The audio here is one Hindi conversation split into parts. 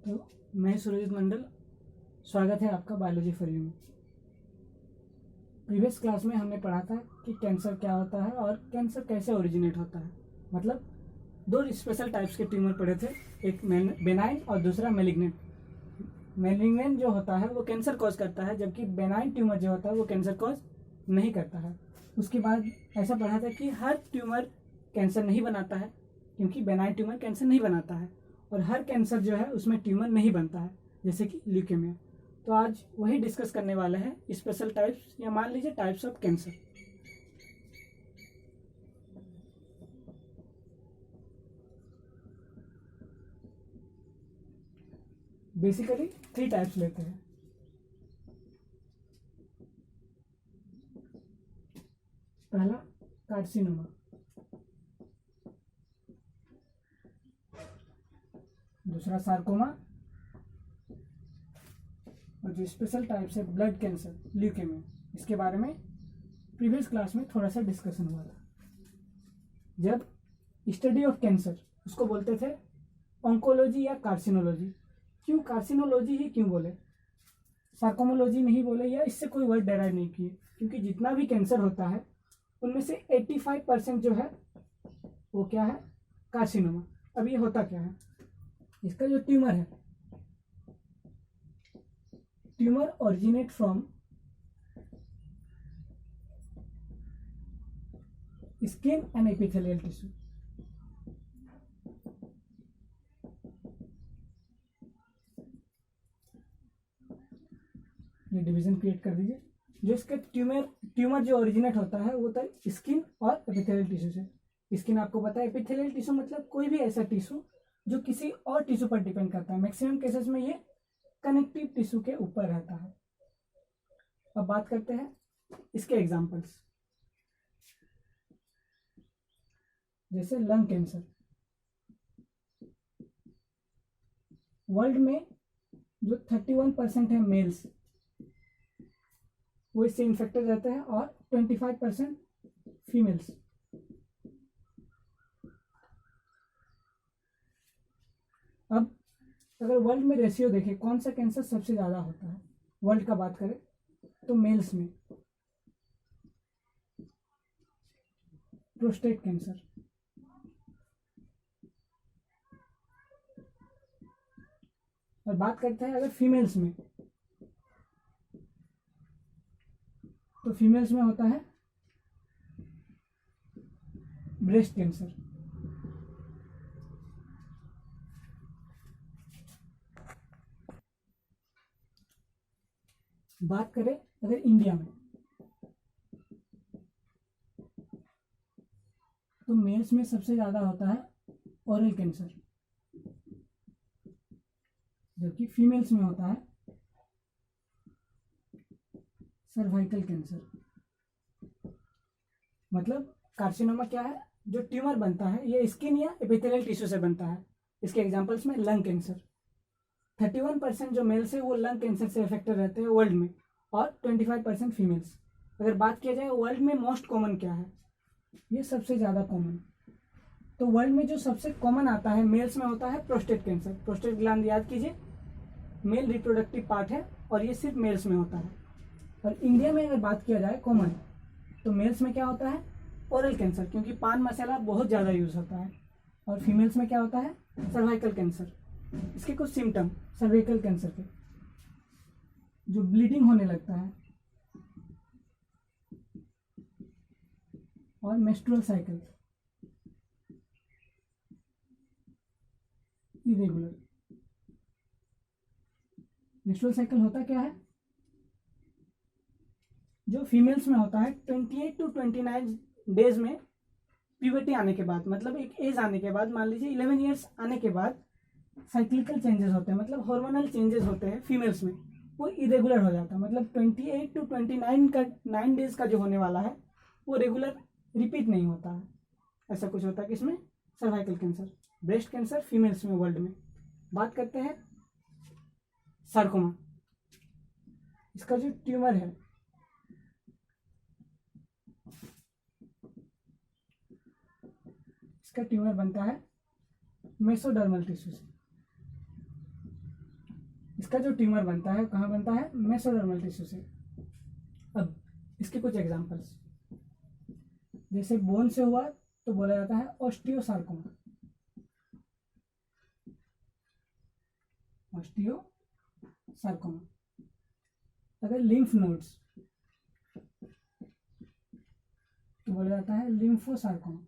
तो मैं सुरजीत मंडल, स्वागत है आपका बायोलॉजी फॉर यू में। प्रीवियस क्लास में हमने पढ़ा था कि कैंसर क्या होता है और कैंसर कैसे ओरिजिनेट होता है। मतलब दो स्पेशल टाइप्स के ट्यूमर पढ़े थे, एक बेनाइन और दूसरा मेलिग्नेंट। मेलिग्नेंट जो होता है वो कैंसर कॉज करता है, जबकि बेनाइन ट्यूमर जो होता है वो कैंसर कॉज नहीं करता है। उसके बाद ऐसा पढ़ा था कि हर ट्यूमर कैंसर नहीं बनाता है, क्योंकि बेनाइन ट्यूमर कैंसर नहीं बनाता है, और हर कैंसर जो है उसमें ट्यूमर नहीं बनता है, जैसे कि ल्यूकेमिया। तो आज वही डिस्कस करने वाले हैं, स्पेशल टाइप्स या मान लीजिए types of cancer. Basically 3 types लेते हैं। पहला कार्सिनोमा, दूसरा सार्कोमा, और जो स्पेशल टाइप्स है ब्लड कैंसर, ल्यूकेमिया। इसके बारे में प्रीवियस क्लास में थोड़ा सा डिस्कशन हुआ था। जब स्टडी ऑफ कैंसर उसको बोलते थे ऑन्कोलॉजी या कार्सिनोलॉजी। क्यों कार्सिनोलॉजी ही क्यों बोले, सार्कोमोलॉजी नहीं बोले, या इससे कोई वर्ड डेराइव नहीं किए? क्योंकि जितना भी कैंसर होता है उनमें से 85% जो है वो क्या है, कार्सिनोमा। अब ये होता क्या है, इसका जो ट्यूमर है, tumour originate from skin and epithelial tissue. ये डिवीजन क्रिएट कर दीजिए। जो इसका ट्यूमर जो ओरिजिनेट होता है वो होता है स्किन और एपिथेलियल टिश्यू से। स्किन आपको पता है, एपिथेलियल टिश्यू मतलब कोई भी ऐसा टिश्यू जो किसी और टिश्यू पर डिपेंड करता है। मैक्सिमम केसेस में ये कनेक्टिव टिश्यू के ऊपर रहता है। अब बात करते हैं इसके एग्जांपल्स, जैसे लंग कैंसर। वर्ल्ड में जो 31% है मेल्स, वो इससे इन्फेक्टेड रहते हैं, और 25% फीमेल्स। अब अगर वर्ल्ड में रेशियो देखें कौन सा कैंसर सबसे ज्यादा होता है, वर्ल्ड का बात करें तो मेल्स में प्रोस्टेट कैंसर, और बात करते हैं अगर फीमेल्स में, तो फीमेल्स में होता है ब्रेस्ट कैंसर। बात करें अगर इंडिया में, तो मेल्स में सबसे ज्यादा होता है ओरल कैंसर, जबकि फीमेल्स में होता है सर्वाइकल कैंसर। मतलब कार्सिनोमा क्या है, जो ट्यूमर बनता है ये स्किन या एपिथेलियल टिश्यू से बनता है। इसके एग्जांपल्स में लंग कैंसर, 31% जो मेल्स है वो लंग कैंसर से अफेक्टेड रहते हैं वर्ल्ड में, और 25% फीमेल्स। अगर बात किया जाए वर्ल्ड में मोस्ट कॉमन क्या है, ये सबसे ज़्यादा कॉमन, तो वर्ल्ड में जो सबसे कॉमन आता है मेल्स में होता है प्रोस्टेट कैंसर। प्रोस्टेट ग्लैंड याद कीजिए, मेल रिप्रोडक्टिव पार्ट है, और ये सिर्फ मेल्स में होता है। और इंडिया में अगर बात किया जाए कॉमन, तो मेल्स में क्या होता है, ओरल कैंसर, क्योंकि पान मसाला बहुत ज़्यादा यूज होता है। और फीमेल्स में क्या होता है, सर्वाइकल कैंसर। इसके कुछ सिम्टम सर्वाइकल कैंसर के, जो ब्लीडिंग होने लगता है, और menstrual cycle irregular. Menstrual cycle होता क्या है, जो फीमेल्स में होता है 28 to 29 डेज में प्यूबर्टी आने के बाद, मतलब एक एज आने के बाद, मान लीजिए 11 ईयर्स आने के बाद साइक्लिकल चेंजेस होते हैं, मतलब हार्मोनल चेंजेस होते हैं फीमेल्स में, वो इरेगुलर हो जाता है। मतलब 28 to 29 का 9 डेज का जो होने वाला है वो रेगुलर रिपीट नहीं होता है। ऐसा कुछ होता है कि इसमें cervical cancer. Breast cancer females में वर्ल्ड में। बात करते हैं सार्कोमा। इसका जो ट्यूमर है, इसका ट्यूमर बनता है मेसोडर्मल टिश्यू से। इसका जो ट्यूमर बनता है कहाँ बनता है, मेसोडर्मल टिश्यू से। अब इसके कुछ एग्जांपल्स, जैसे बोन से हुआ तो बोला जाता है ऑस्टियोसार्कोमा, ऑस्टियोसार्कोमा। अगर लिम्फ नोड्स तो बोला जाता है लिम्फोसार्कोमा।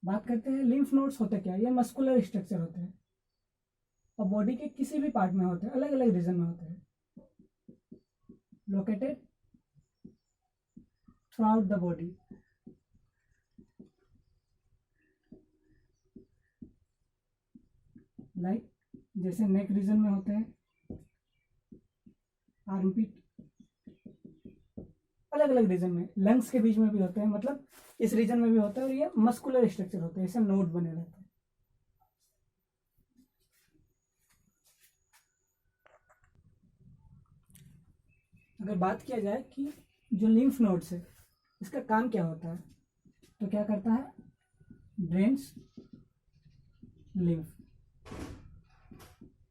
बात करते हैं लिम्फ नोड्स होते क्या, ये मस्कुलर स्ट्रक्चर होते हैं और बॉडी के किसी भी पार्ट में होते हैं, अलग अलग रीजन में होते हैं, located through the body. Like जैसे नेक रीजन में होते हैं, आर्मपिट, अलग अलग रीजन में, लंग्स के बीच में भी होते हैं, मतलब इस रीजन में भी होता है, और ये मस्कुलर स्ट्रक्चर होते हैं, ऐसे नोड बने रहते हैं। अगर बात किया जाए कि जो लिम्फ नोड्स है इसका काम क्या होता है, तो क्या करता है, ड्रेन्स लिम्फ,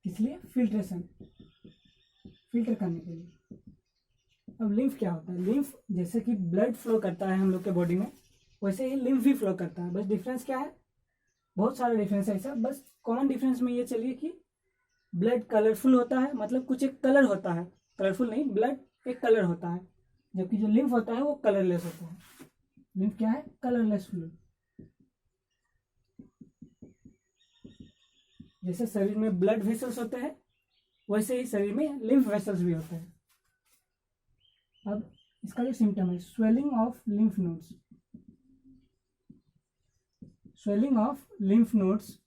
इसलिए फिल्ट्रेशन, फिल्टर करने के लिए। अब लिम्फ क्या होता है, लिम्फ जैसे कि ब्लड फ्लो करता है हम लोग के बॉडी में, वैसे ही लिम्फ भी फ्लो करता है। बस डिफरेंस क्या है, बहुत सारा डिफरेंस है ऐसा, बस कॉमन डिफरेंस में ये चलिए कि ब्लड कलरफुल होता है, मतलब कुछ एक कलर होता है, कलरफुल नहीं, ब्लड एक कलर होता है, जबकि जो लिम्फ होता है वो कलरलेस होता है। लिम्फ क्या है, कलरलेस फ्लूइड। जैसे शरीर में ब्लड वेसल्स होते हैं वैसे ही शरीर में लिम्फ वेसल्स भी होते हैं। अब इसका जो सिम्टम है, swelling of lymph nodes, swelling of lymph nodes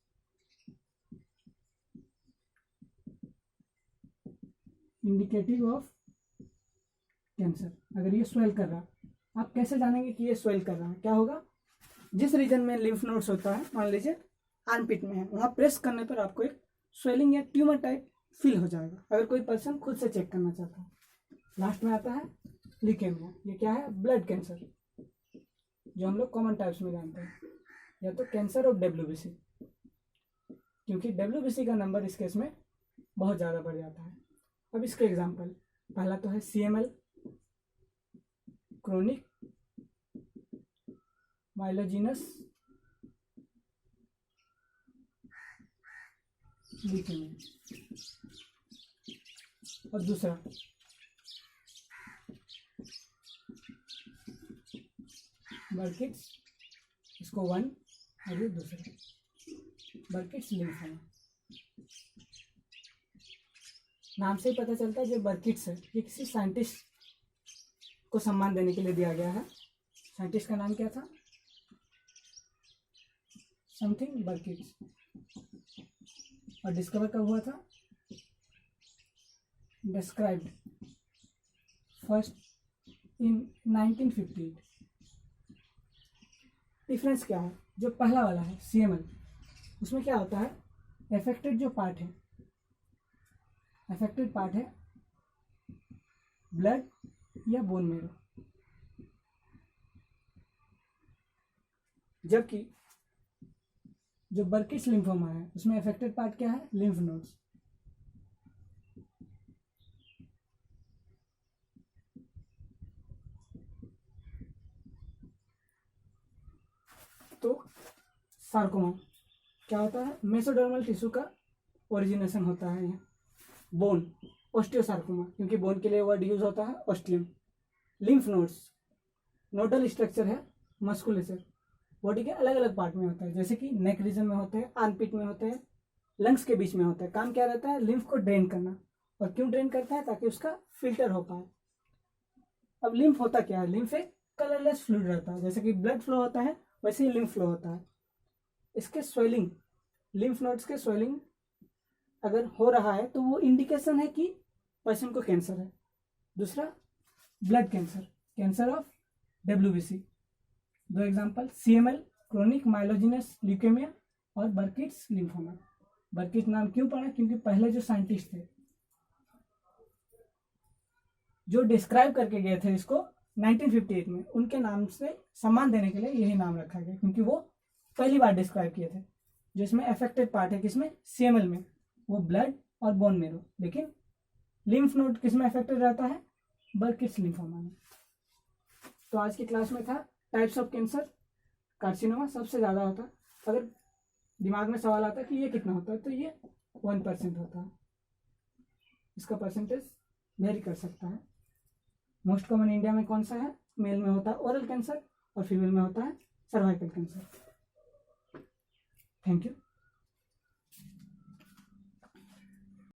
indicative of cancer. अगर ये स्वेल कर रहा है, आप कैसे जानेंगे कि ये स्वेल कर रहा है, क्या होगा, जिस रीजन में लिम्फ नोड्स होता है, मान लीजिए आर्मपिट में है, वहां प्रेस करने पर आपको एक स्वेलिंग या ट्यूमर टाइप फील हो जाएगा, अगर कोई पर्सन खुद से चेक करना चाहता है। लास्ट में आता है ल्यूकेमिया, ये क्या है, ब्लड कैंसर, जो हम लोग कॉमन टाइप्स में जानते हैं, या तो कैंसर ऑफ डब्ल्यूबीसी, क्योंकि डब्ल्यूबीसी का नंबर इस केस में बहुत ज़्यादा बढ़ जाता है। अब इसके एग्जांपल, पहला तो है CML, क्रोनिक माइलोजिनस ल्यूकेमिया, और दूसरा बर्किट्स, इसको 1, और ये दूसरा बर्किट्स लिम्फोमा। नाम से ही पता चलता है जो बर्किट्स है ये किसी साइंटिस्ट को सम्मान देने के लिए दिया गया है। साइंटिस्ट का नाम क्या था, समथिंग बर्किट्स, और डिस्कवर कब हुआ था, डिस्क्राइब्ड फर्स्ट इन 1958। डिफरेंस क्या है, जो पहला वाला है CML, उसमें क्या होता है, अफेक्टेड जो पार्ट है, अफेक्टेड पार्ट है ब्लड या बोन मेरो, जबकि जो बर्किट्स लिम्फोमा है उसमें अफेक्टेड पार्ट क्या है, लिम्फ नोड्स। तो सार्कोमा क्या होता है, मेसोडर्मल टिश्यू का ओरिजिनेशन होता है यहाँ। बोन, ऑस्टियोसार्कोमा, क्योंकि बोन के लिए वर्ड यूज होता है ostium. Lymph nodes, nodal structure है मस्कुलेचर, बॉडी के अलग अलग पार्ट में होता है, जैसे कि नेक रीजन में होते हैं, आर्मपिट में होते हैं, लंग्स के बीच में होता है। काम क्या रहता है, लिम्फ को ड्रेन करना, और क्यों ड्रेन करता है, ताकि उसका फिल्टर हो पाए। अब लिम्फ होता क्या है, लिम्फ एक कलरलेस फ्लूइड रहता है, जैसे कि ब्लड फ्लो होता है वैसे ही लिम्फ फ्लो होता है। इसके स्वेलिंग, लिम्फ नोड्स के स्वेलिंग अगर हो रहा है तो वो इंडिकेशन है कि पर्सन को कैंसर है। दूसरा blood cancer, cancer of WBC। दो एग्जांपल, CML क्रोनिक माइलोजिनस ल्यूकेमिया और बर्किट्स लिम्फोमा। बर्किट नाम क्यों पड़ा, क्योंकि पहले जो साइंटिस्ट थे जो डिस्क्राइब करके गए थे इसको 1958 में, उनके नाम से सम्मान देने के लिए यही नाम रखा गया, क्योंकि वो पहली बार डिस्क्राइब किए थे। जो इसमें अफेक्टेड पार्ट है किसमें, CML में, वो ब्लड और बोन मेरो, लेकिन लिम्फ नोड किसमें अफेक्टेड रहता है, बर्किट्स लिम्फोमा में। तो आज की क्लास में था टाइप्स ऑफ कैंसर, कार्सिनोमा सबसे ज़्यादा होता है। अगर दिमाग में सवाल आता है कि ये कितना होता है, तो ये 1% होता है। इसका परसेंटेज वेरी कर सकता है। मोस्ट कॉमन इंडिया में कौन सा है, मेल में होता है ओरल कैंसर और फीमेल में होता है सर्वाइकल कैंसर। Thank you.